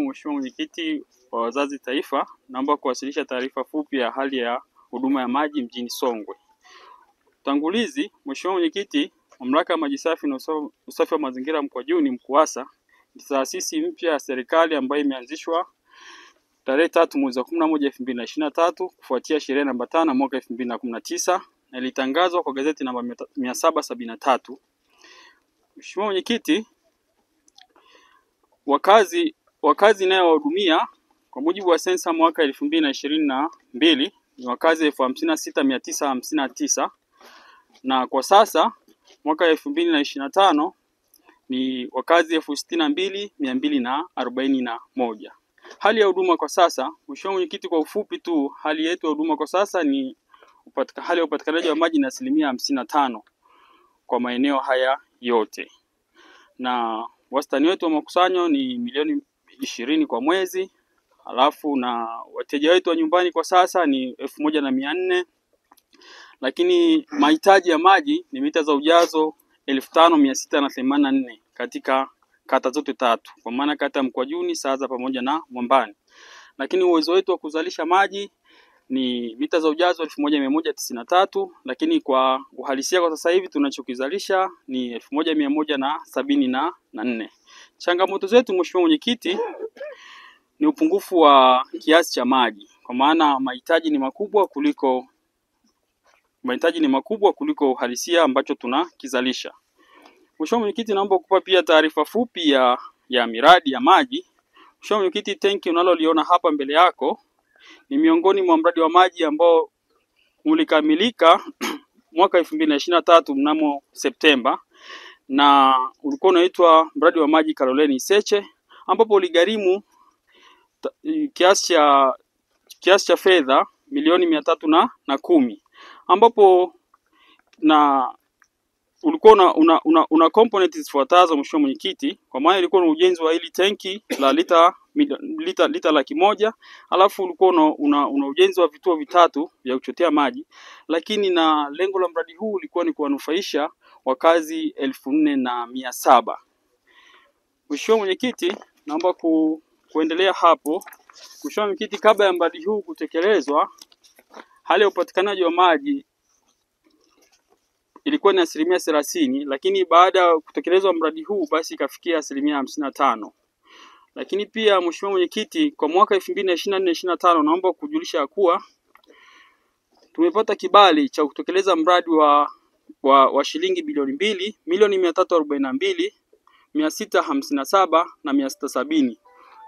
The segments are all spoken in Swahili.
Mheshimiwa Mwenyekiti wa Wazazi Taifa, naomba kuwasilisha taarifa fupi ya hali ya huduma ya maji mjini Songwe. Utangulizi. Mheshimiwa Mwenyekiti, Mamlaka ya Maji Safi na Usafi wa Mazingira Mkwajuni MKUWASA ni taasisi mpya ya serikali ambayo imeanzishwa tarehe 3 mwezi wa 11 2023 kufuatia sheria namba 5 mwaka 2019 na ilitangazwa kwa gazeti namba 773. Mheshimiwa Mwenyekiti, wakazi inayowahudumia kwa mujibu wa sensa mwaka 2022 ni wakazi 56,959 na kwa sasa mwaka 2025 ni wakazi 62,241. Hali ya huduma kwa sasa, Mheshimiwa Mwenyekiti, kwa ufupi tu, hali yetu ya huduma kwa sasa ni hali ya upatikanaji wa maji na 55% kwa maeneo haya yote. Na wastani wetu wa makusanyo ni milioni 20 kwa mwezi. Alafu na wateja wetu wa nyumbani kwa sasa ni 1400. Lakini mahitaji ya maji ni mita za ujazo 5684 katika kata zote tatu, kwa maana kata ya Mkwajuni, Saza pamoja na Mwambani. Lakini uwezo wetu wa kuzalisha maji ni mita za ujazo 1193, lakini kwa uhalisia kwa sasa hivi tunachokizalisha ni 1174. Changamoto zetu, Mheshimiwa Mwenyekiti, ni upungufu wa kiasi cha maji, kwa maana mahitaji ni makubwa kuliko uhalisia ambacho tunakizalisha. Mheshimiwa Mwenyekiti, naomba kukupa pia taarifa fupi ya miradi ya maji. Mheshimiwa Mwenyekiti, tenki unaloliona hapa mbele yako ni miongoni mwa mradi wa maji ambao ulikamilika mwaka 2023 mnamo Septemba, na ulikuwa unaitwa mradi wa maji Kaloleni Seche, ambapo uligharimu kiasi cha fedha milioni 310, ambapo na ulikuwa una components zifuatazo, Mheshimiwa Mwenyekiti. Kwa maana ilikuwa na ujenzi wa hili tenki la lita 100,000, alafu ulikuwa una ujenzi wa vituo vitatu vya kuchotea maji, lakini na lengo la mradi huu ulikuwa ni kuwanufaisha wakazi 4700. Mheshimiwa Mwenyekiti, naomba kuendelea hapo. Mheshimiwa Mwenyekiti, kabla ya mradi huu kutekelezwa, hali ya upatikanaji wa maji ilikuwa ni 30%, lakini baada ya kutekelezwa mradi huu basi ikafikia 55%. Lakini pia Mheshimiwa Mwenyekiti, kwa mwaka 2024-2025 naomba kujulisha kuwa tumepata kibali cha kutekeleza mradi wa shilingi bilioni 2,342,657 na 670,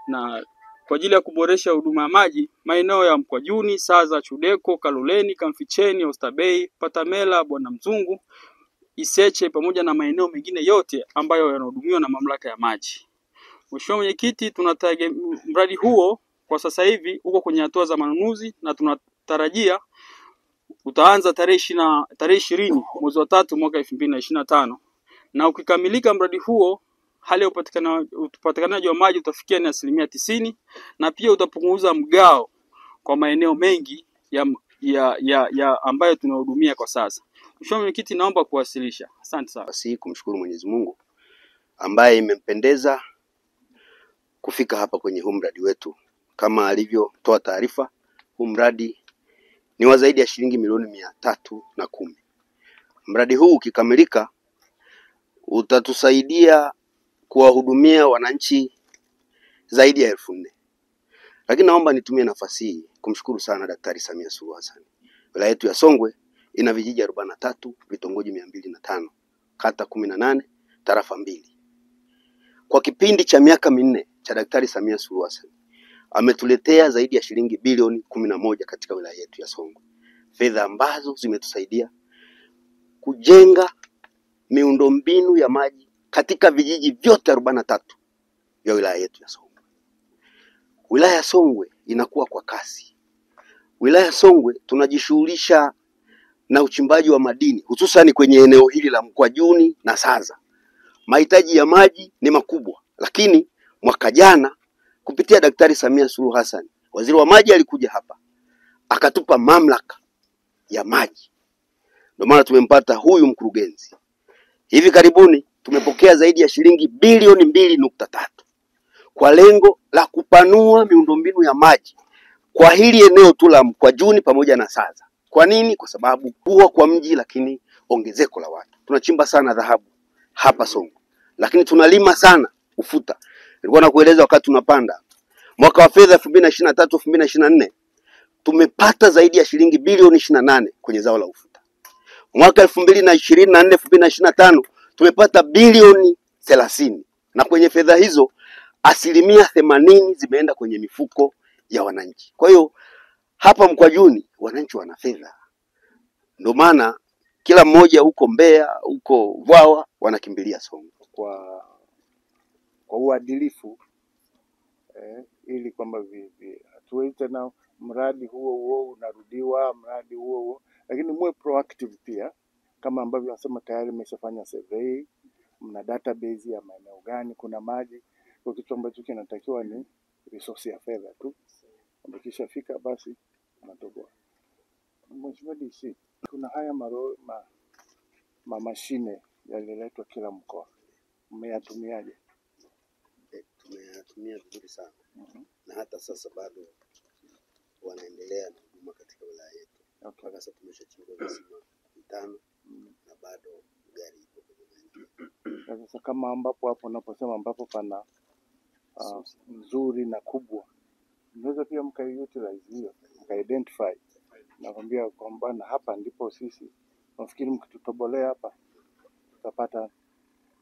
na kwa ajili ya kuboresha huduma ya maji maeneo ya Mkwajuni, Saza, Chudeko, Kaloleni, Kamficheni, Oysterbay, Patamela, Bwana Mzungu, Iseche pamoja na maeneo mengine yote ambayo yanahudumiwa na mamlaka ya maji. Mheshimiwa Mwenyekiti, mradi huo kwa sasa hivi uko kwenye hatua za manunuzi na tunatarajia utaanza tarehe 20 mwezi wa 3 mwaka 2025, na ukikamilika mradi huo hali ya upatikanaji wa maji utafikia ni 90%, na pia utapunguza mgao kwa maeneo mengi ya ambayo tunahudumia kwa sasa. Mheshimiwa Mwenyekiti, naomba kuwasilisha. Asante sana. Basi kumshukuru Mwenyezi Mungu ambaye imempendeza kufika hapa kwenye huu mradi wetu. Kama alivyotoa taarifa, huu mradi ni wa zaidi ya shilingi milioni 310. Mradi huu ukikamilika utatusaidia kuwahudumia wananchi zaidi ya 4,000. Lakini naomba nitumie nafasi hii kumshukuru sana Daktari Samia Suluhu Hassan. Wilaya yetu ya Songwe ina vijiji 43, vitongoji 205, kata 18, tarafa 2. Kwa kipindi cha miaka 4 cha Daktari Samia Suluhu Hassan ametuletea zaidi ya shilingi bilioni 11 katika wilaya yetu ya Songwe. Fedha ambazo zimetusaidia kujenga miundombinu ya maji katika vijiji vyote 43 vya wilaya yetu ya Songwe. Wilaya ya Songwe inakuwa kwa kasi. Wilaya ya Songwe tunajishughulisha na uchimbaji wa madini, hususan kwenye eneo hili la Mkwajuni na Saza. Mahitaji ya maji ni makubwa, lakini mwaka jana kupitia Daktari Samia Suluhu Hassan, waziri wa maji alikuja hapa akatupa mamlaka ya maji. Ndio maana tumempata huyu mkurugenzi. Hivi karibuni tumepokea zaidi ya shilingi bilioni 2.3 kwa lengo la kupanua miundombinu ya maji kwa hili eneo tu la Mkwajuni pamoja na Saza. Kwa nini? Kwa sababu kuwa kwa mji, lakini ongezeko la watu. Tunachimba sana dhahabu hapa Songwe, lakini tunalima sana ufuta. Nilikuwa nakueleza wakati tunapanda mwaka wa fedha 2023 2024 tumepata zaidi ya shilingi bilioni 28 kwenye zao la ufuta. Mwaka 2024 2025 tumepata bilioni 30, na kwenye fedha hizo 80% zimeenda kwenye mifuko ya wananchi. Kwa hiyo hapa Mkwajuni wananchi wana fedha, ndio maana kila mmoja huko Mbeya, huko Vwawa wanakimbilia Songwe kwa uadilifu, ili kwamba hatuwezi tena mradi huo unarudiwa, mradi huo, lakini muwe proactive pia, kama ambavyo nasema tayari mmeshafanya survey, mna database ya maeneo gani kuna maji. Kwa kitu ambacho kinatakiwa ni resource ya fedha tu, kisha fika basi natoboa. Mheshimiwa DC, kuna haya mashine yaliletwa kila mkoa, mmeyatumiaje? Tumeyatumia vizuri sana. Na hata sasa bado wanaendelea na huduma katika wilaya yetu. Mpaka sasa tumeshachimba visima 5 na bado gari ipo kwenye maeneo. Sasa kama ambapo hapo unaposema ambapo pana nzuri na kubwa, unaweza pia mka-utilize hiyo, mka-identify. Nakwambia kwamba na hapa ndipo sisi nafikiri mkitutobolea hapa tutapata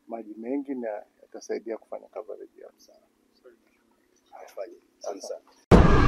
maji mengi na yatasaidia kufanya coverage ya sana. Afanye. Asante sana.